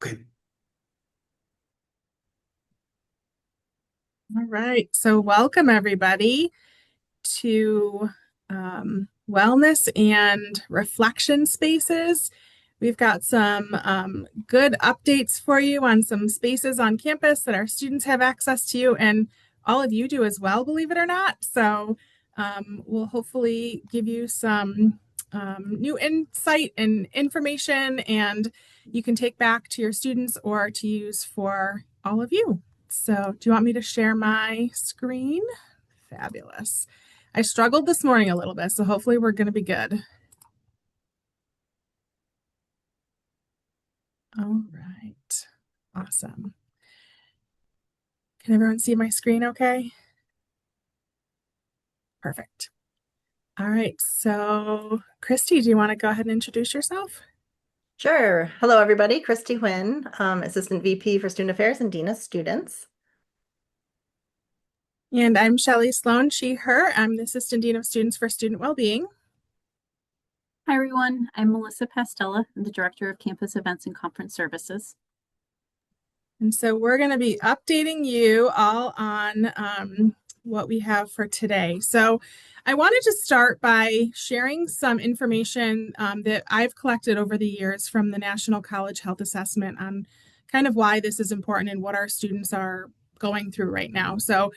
Okay. All right. So, welcome everybody to Wellness and Reflection Spaces. We've got some good updates for you on some spaces on campus that our students have access to, and all of you do as well, believe it or not. So, we'll hopefully give you some new insight and information, and you can take back to your students or to use for all of you. So, do you want me to share my screen? Fabulous. I struggled this morning a little bit, so hopefully we're going to be good. All right. Awesome. Can everyone see my screen okay? Perfect. All right. So, Christy, do you want to go ahead and introduce yourself? Sure. Hello, everybody. Christy Huynh, Assistant VP for Student Affairs and Dean of Students. And I'm Shelly Sloan, she, her. I'm the Assistant Dean of Students for Student Wellbeing. Hi, everyone. I'm Melissa Pastella. I'm the Director of Campus Events and Conference Services. And so we're going to be updating you all on what we have for today. So I wanted to start by sharing some information that I've collected over the years from the National College Health Assessment on kind of why this is important and what our students are going through right now. So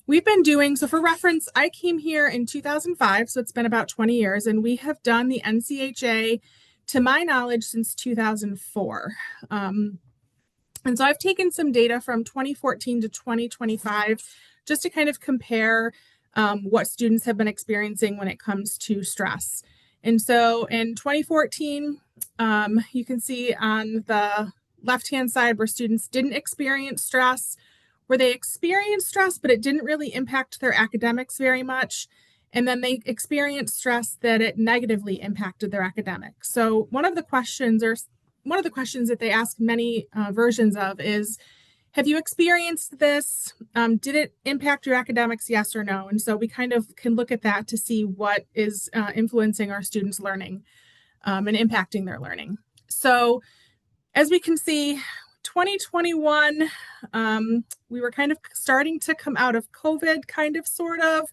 we've been doing, so for reference, I came here in 2005, so it's been about 20 years, and we have done the NCHA, to my knowledge, since 2004. And so I've taken some data from 2014 to 2025 just to kind of compare what students have been experiencing when it comes to stress. And so in 2014, you can see on the left-hand side where students didn't experience stress, where they experienced stress, but it didn't really impact their academics very much. And then they experienced stress that it negatively impacted their academics. So one of the questions that they ask many versions of is, have you experienced this? Did it impact your academics, yes or no? And so we kind of can look at that to see what is influencing our students' learning and impacting their learning. So as we can see, 2021, we were kind of starting to come out of COVID, kind of, sort of.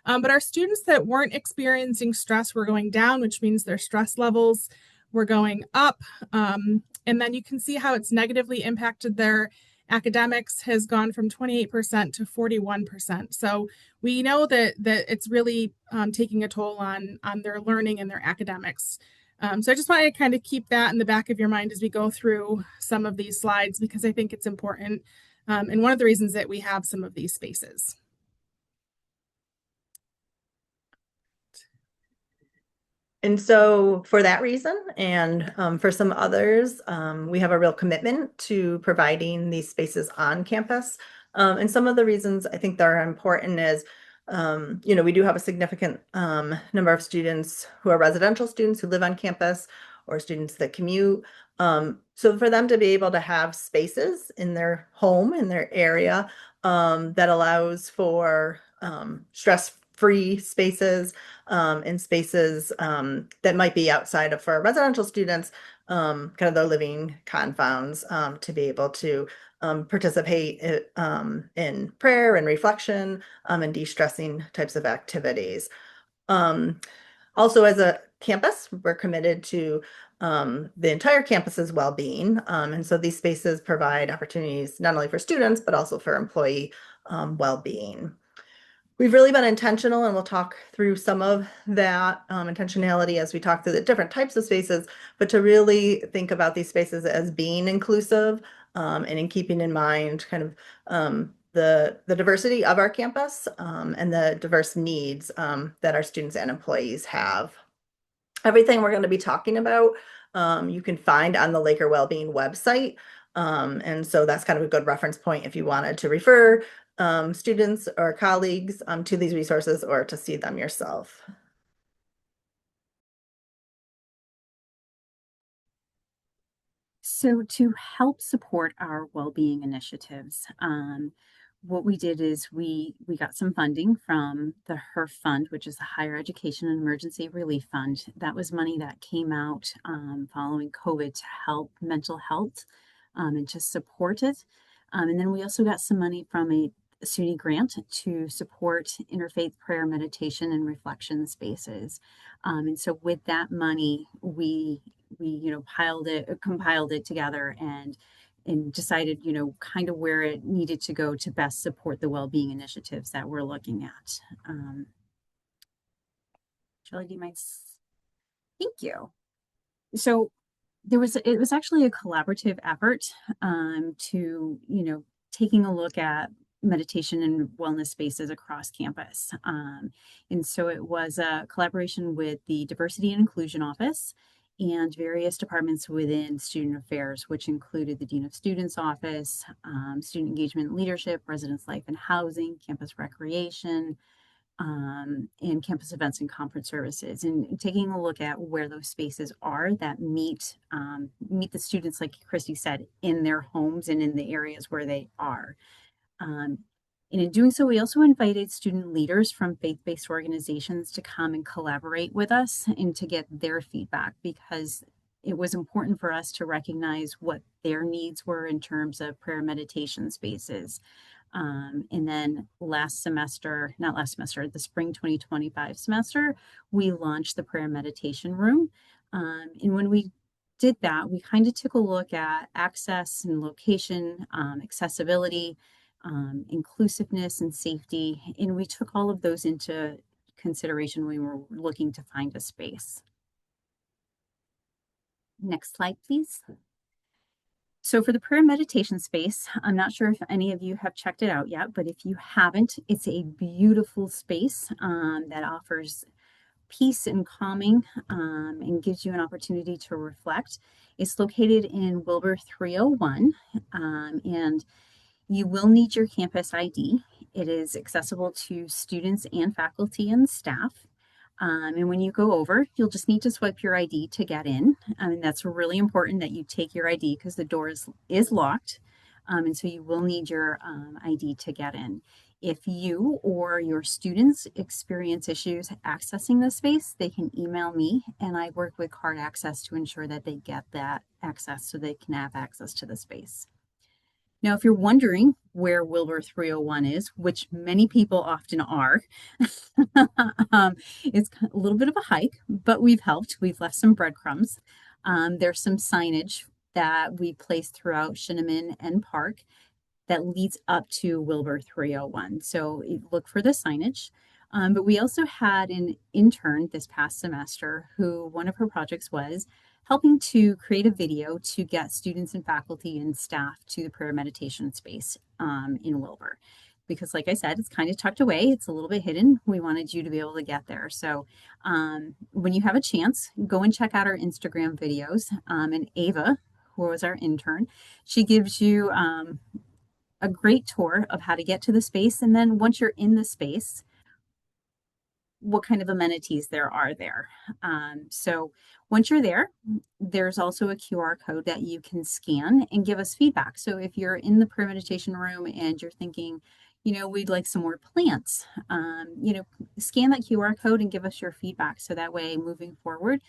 But our students that weren't experiencing stress were going down, which means their stress levels were going up. And then you can see how it's negatively impacted their academics, has gone from 28% to 41%. So we know that it's really taking a toll on their learning and their academics. So I just wanted to kind of keep that in the back of your mind as we go through some of these slides, because I think it's important. And one of the reasons that we have some of these spaces. And so for that reason, and for some others, we have a real commitment to providing these spaces on campus. And some of the reasons I think that are important is, we do have a significant number of students who are residential students who live on campus, or students that commute. So for them to be able to have spaces in their home, in their area, that allows for stress-free spaces, in spaces that might be outside of, for residential students, kind of their living confounds, to be able to participate in prayer and reflection, and de-stressing types of activities. Also, as a campus, we're committed to the entire campus's well-being. And so these spaces provide opportunities not only for students, but also for employee well-being. We've really been intentional, and we'll talk through some of that intentionality as we talk through the different types of spaces, but to really think about these spaces as being inclusive, and in keeping in mind kind of the diversity of our campus, and the diverse needs that our students and employees have. Everything we're going to be talking about, you can find on the Laker Wellbeing website. And so that's kind of a good reference point if you wanted to refer students or colleagues to these resources, or to see them yourself. So to help support our well-being initiatives, what we did is we got some funding from the HERF Fund, which is the Higher Education and Emergency Relief Fund. That was money that came out following COVID to help mental health and to support it. And then we also got some money from a SUNY grant to support interfaith prayer, meditation, and reflection spaces. And so with that money, we compiled it together and decided, kind of where it needed to go to best support the well-being initiatives that we're looking at. Shelly, do you mind? Thank you. So it was actually a collaborative effort to, taking a look at meditation and wellness spaces across campus. And so it was a collaboration with the Diversity and Inclusion Office and various departments within student affairs, which included the Dean of Students Office, Student Engagement and Leadership, Residence Life and Housing, Campus Recreation, and campus events and conference services, and taking a look at where those spaces are that meet the students, like Christy said, in their homes and in the areas where they are. And in doing so, we also invited student leaders from faith-based organizations to come and collaborate with us and to get their feedback, because it was important for us to recognize what their needs were in terms of prayer meditation spaces. And then the spring 2025 semester, we launched the prayer meditation room. And when we did that, we kind of took a look at access and location, accessibility, inclusiveness and safety. And we took all of those into consideration when we were looking to find a space. Next slide, please. So for the prayer meditation space, I'm not sure if any of you have checked it out yet, but if you haven't, it's a beautiful space that offers peace and calming and gives you an opportunity to reflect. It's located in Wilbur 301, and you will need your campus ID. It is accessible to students and faculty and staff. And when you go over, you'll just need to swipe your ID to get in. And that's really important that you take your ID because the door is locked. And so you will need your ID to get in. If you or your students experience issues accessing the space, they can email me, and I work with card access to ensure that they get that access so they can have access to the space. Now, if you're wondering where Wilbur 301 is, which many people often are, it's a little bit of a hike, but we've helped. We've left some breadcrumbs. There's some signage that we placed throughout Shinneman and Park that leads up to Wilbur 301. So look for the signage. But we also had an intern this past semester who one of her projects was helping to create a video to get students and faculty and staff to the prayer meditation space in Wilbur. Because like I said, it's kind of tucked away. It's a little bit hidden. We wanted you to be able to get there. So when you have a chance, go and check out our Instagram videos. And Ava, who was our intern, she gives you a great tour of how to get to the space. And then once you're in the space, what kind of amenities there are there. So once you're there, there's also a QR code that you can scan and give us feedback. So if you're in the prayer meditation room and you're thinking, we'd like some more plants, scan that QR code and give us your feedback. So that way, moving forward,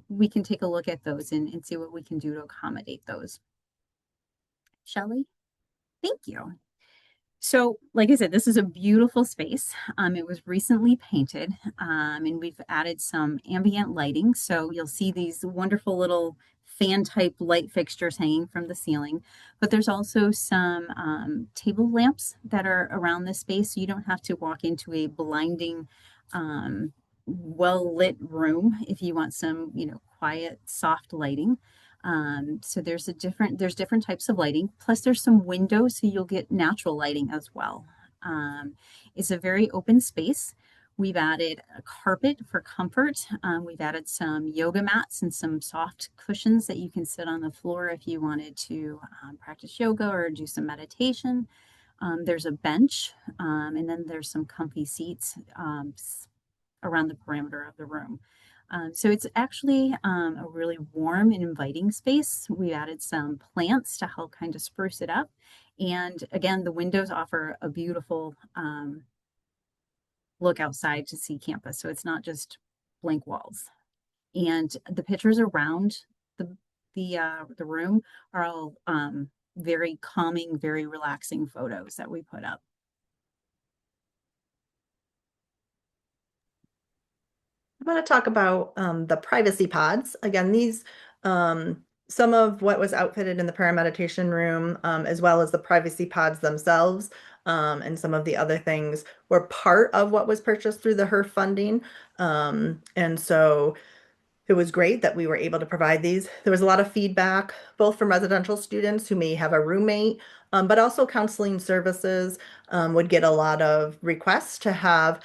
we can take a look at those and see what we can do to accommodate those. Shelly? Thank you. So, like I said, this is a beautiful space. It was recently painted, and we've added some ambient lighting. So you'll see these wonderful little fan-type light fixtures hanging from the ceiling. But there's also some table lamps that are around this space, so you don't have to walk into a blinding, well-lit room if you want some, quiet, soft lighting. So there's different types of lighting. Plus there's some windows, so you'll get natural lighting as well. It's a very open space. We've added a carpet for comfort. We've added some yoga mats and some soft cushions that you can sit on the floor if you wanted to practice yoga or do some meditation. There's a bench, and then there's some comfy seats around the perimeter of the room. So it's actually a really warm and inviting space. We added some plants to help kind of spruce it up. And again, the windows offer a beautiful look outside to see campus. So it's not just blank walls. And the pictures around the room are all very calming, very relaxing photos that we put up. I want to talk about the privacy pods. Again, these some of what was outfitted in the parameditation room, as well as the privacy pods themselves, and some of the other things were part of what was purchased through the HERF funding. And so it was great that we were able to provide these. There was a lot of feedback, both from residential students who may have a roommate, but also counseling services would get a lot of requests to have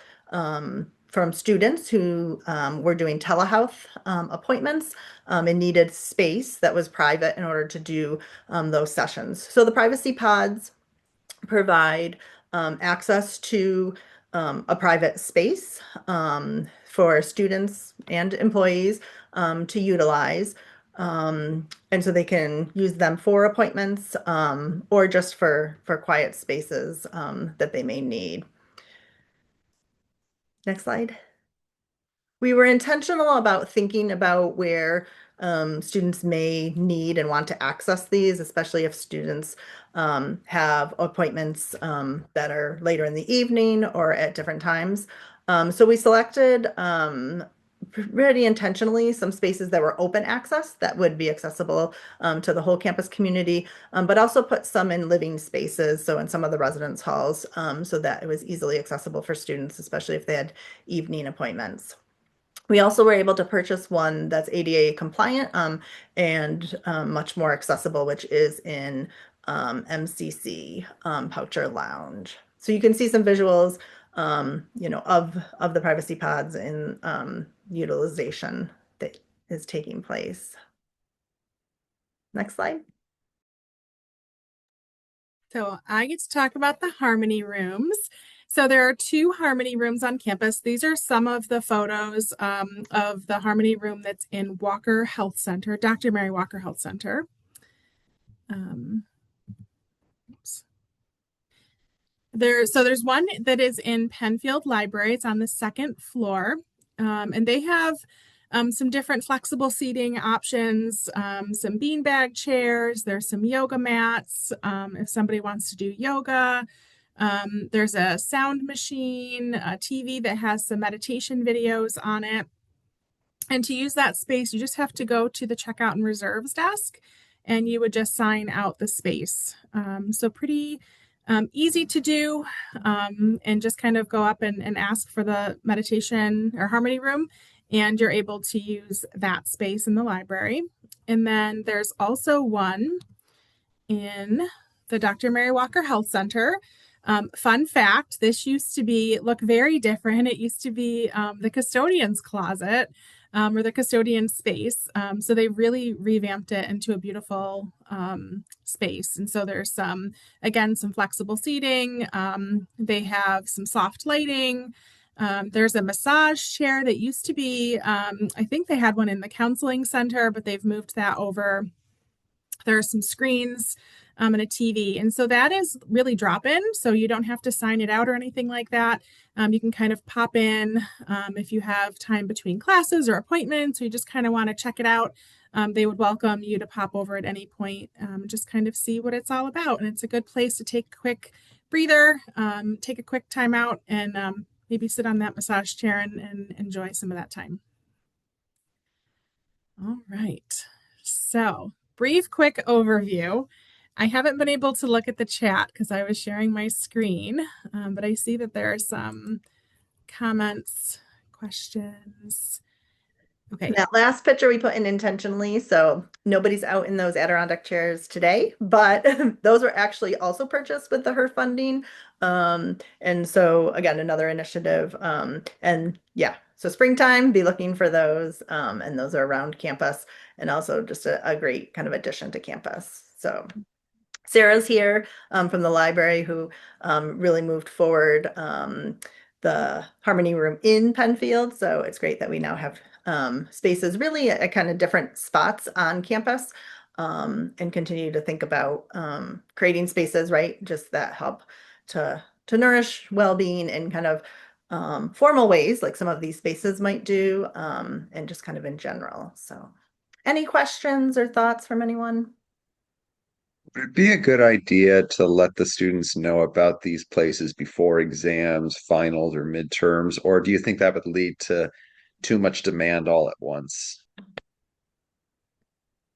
from students who were doing telehealth appointments and needed space that was private in order to do those sessions. So the privacy pods provide access to a private space for students and employees to utilize. And so they can use them for appointments or just for quiet spaces that they may need. Next slide. We were intentional about thinking about where students may need and want to access these, especially if students have appointments that are later in the evening or at different times. So we selected pretty intentionally some spaces that were open access that would be accessible to the whole campus community, but also put some in living spaces, so in some of the residence halls, so that it was easily accessible for students, especially if they had evening appointments. We also were able to purchase one that's ADA compliant and much more accessible, which is in MCC Poucher Lounge. So you can see some visuals, of the privacy pods in utilization that is taking place. Next slide. So I get to talk about the Harmony rooms. So there are 2 Harmony rooms on campus. These are some of the photos of the Harmony room that's in Walker Health Center, Dr. Mary Walker Health Center. There's one that is in Penfield Library. It's on the 2nd floor, and they have some different flexible seating options, some beanbag chairs. There's some yoga mats if somebody wants to do yoga. There's a sound machine, a TV that has some meditation videos on it. And to use that space, you just have to go to the checkout and reserves desk, and you would just sign out the space. So pretty easy to do, and just kind of go up and ask for the meditation or Harmony room, and you're able to use that space in the library. And then there's also one in the Dr. Mary Walker Health Center. Fun fact, this used to look very different. It used to be the custodian's closet or the custodian space. So they really revamped it into a beautiful space. And so there's some flexible seating. They have some soft lighting. There's a massage chair that used to be, I think they had one in the counseling center, but they've moved that over. There are some screens and a TV. And so that is really drop-in. So you don't have to sign it out or anything like that. You can kind of pop in if you have time between classes or appointments, or you just kind of want to check it out. They would welcome you to pop over at any point, just kind of see what it's all about. And it's a good place to take a quick breather, take a quick time out, and maybe sit on that massage chair and enjoy some of that time. All right. So brief, quick overview. I haven't been able to look at the chat because I was sharing my screen, but I see that there are some comments, questions. Okay. That last picture we put in intentionally, so nobody's out in those Adirondack chairs today, but those were actually also purchased with the HER funding. And so again, another initiative. And yeah, so springtime, be looking for those. And those are around campus and also just a great kind of addition to campus. So Sarah's here from the library who really moved forward the Harmony room in Penfield. So it's great that we now have spaces really at kind of different spots on campus and continue to think about creating spaces, right? Just that help to nourish well-being in kind of formal ways like some of these spaces might do and just kind of in general. So Any questions or thoughts from anyone? Would it be a good idea to let the students know about these places before exams, finals, or midterms, or do you think that would lead to too much demand all at once?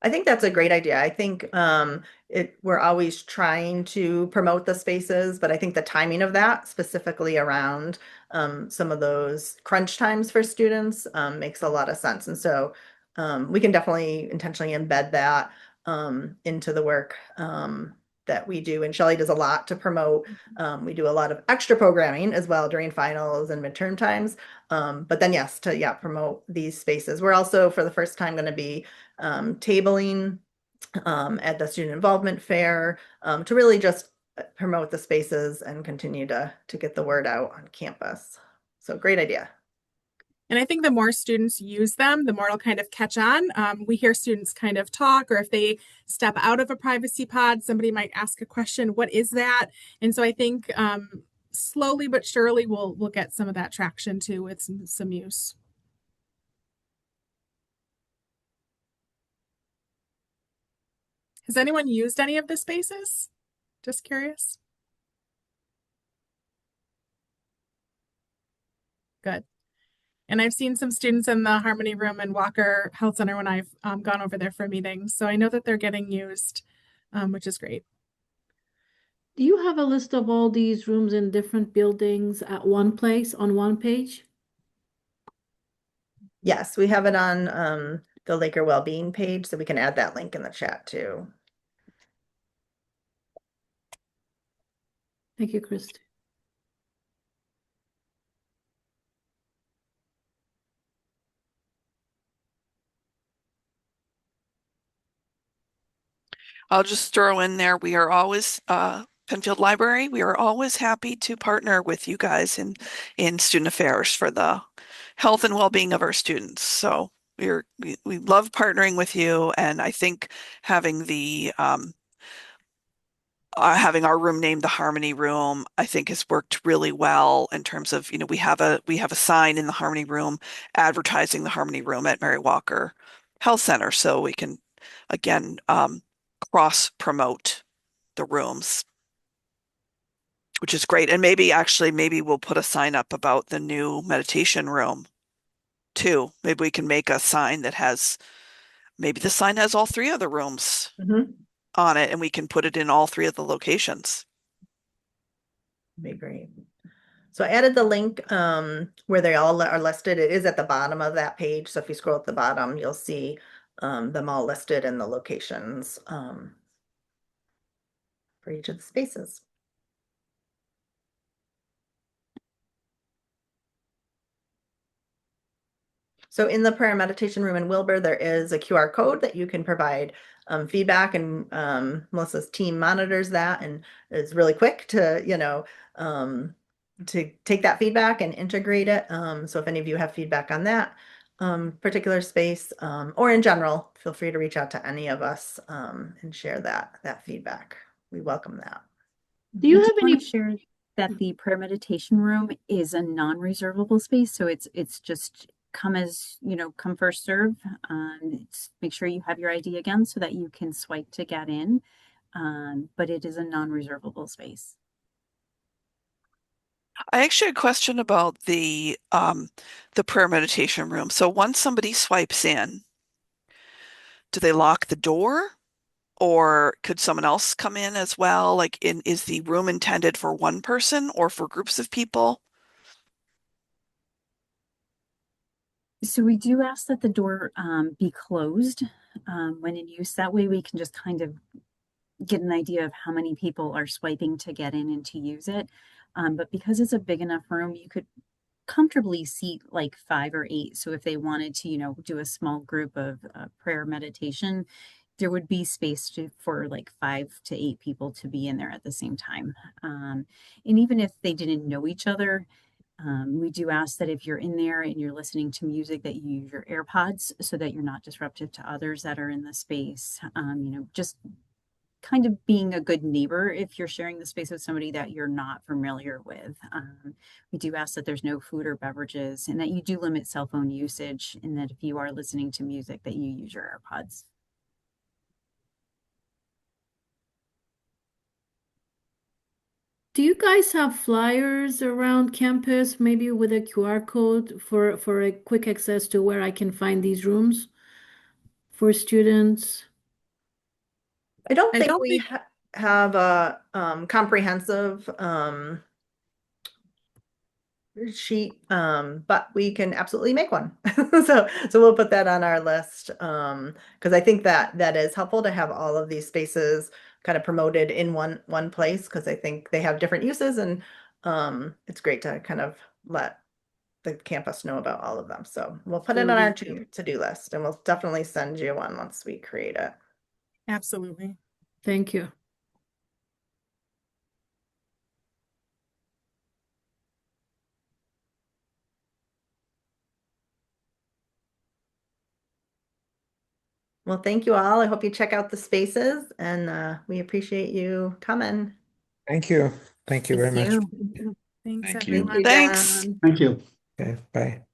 I think that's a great idea. I think we're always trying to promote the spaces, but I think the timing of that, specifically around some of those crunch times for students, makes a lot of sense. And so we can definitely intentionally embed that into the work that we do. And Shelly does a lot to promote. We do a lot of extra programming as well during finals and midterm times. But then yes, to promote these spaces. We're also for the first time going to be tabling at the student involvement fair to really just promote the spaces and continue to get the word out on campus. So great idea. And I think the more students use them, the more it'll kind of catch on. We hear students kind of talk, or if they step out of a privacy pod, somebody might ask a question, what is that? And so I think slowly but surely we'll get some of that traction too with some use. Has anyone used any of the spaces? Just curious. Good. And I've seen some students in the Harmony Room and Walker Health Center when I've gone over there for meetings. So I know that they're getting used, which is great. Do you have a list of all these rooms in different buildings at one place on one page? Yes, we have it on the Laker Wellbeing page, so we can add that link in the chat too. Thank you, Christy. I'll just throw in there, we are always, Penfield Library, we are always happy to partner with you guys in student affairs for the health and well-being of our students. So we love partnering with you, and I think having having our room named the Harmony Room, I think has worked really well in terms of, we have a sign in the Harmony Room advertising the Harmony Room at Mary Walker Health Center, so we can again cross promote the rooms, which is great. And maybe we'll put a sign up about the new meditation room too. Maybe we can make a sign that has, maybe the sign has all three of the rooms on it, and we can put it in all three of the locations. Be great. So I added the link where they all are listed. It is at the bottom of that page. So if you scroll at the bottom, you'll see them all listed in the locations for each of the spaces. So in the prayer meditation room in Wilbur, there is a QR code that you can provide feedback, and Melissa's team monitors that and is really quick to take that feedback and integrate it. So if any of you have feedback on that particular space or in general, feel free to reach out to any of us and share that feedback. We welcome that. Do you I have do want any? to share that the prayer meditation room is a non-reservable space, so it's just come first serve. Make sure you have your ID again so that you can swipe to get in. But it is a non-reservable space. I actually had a question about the prayer meditation room. So once somebody swipes in, do they lock the door? Or could someone else come in as well? Is the room intended for one person or for groups of people? So we do ask that the door be closed when in use. That way we can just kind of get an idea of how many people are swiping to get in and to use it. But because it's a big enough room, you could comfortably seat like 5 or 8. So if they wanted to, do a small group of prayer meditation, there would be space for like 5 to 8 people to be in there at the same time. And even if they didn't know each other, we do ask that if you're in there and you're listening to music, that you use your AirPods so that you're not disruptive to others that are in the space. Just kind of being a good neighbor if you're sharing the space with somebody that you're not familiar with. We do ask that there's no food or beverages and that you do limit cell phone usage, and that if you are listening to music that you use your AirPods. Do you guys have flyers around campus, maybe with a QR code for a quick access to where I can find these rooms for students? I don't I think don't we think have a comprehensive sheet, but we can absolutely make one. So we'll put that on our list, because I think that is helpful to have all of these spaces kind of promoted in one place, because I think they have different uses, and it's great to kind of let the campus know about all of them. So we'll put it on our to-do list, and we'll definitely send you one once we create it. absolutely. Thank you. Well, thank you all. I hope you check out the spaces, and we appreciate you coming. Thank you. Thank you very Thank much. you. Thanks, Thank you. everyone. Thanks. John. Thank you. Okay, bye.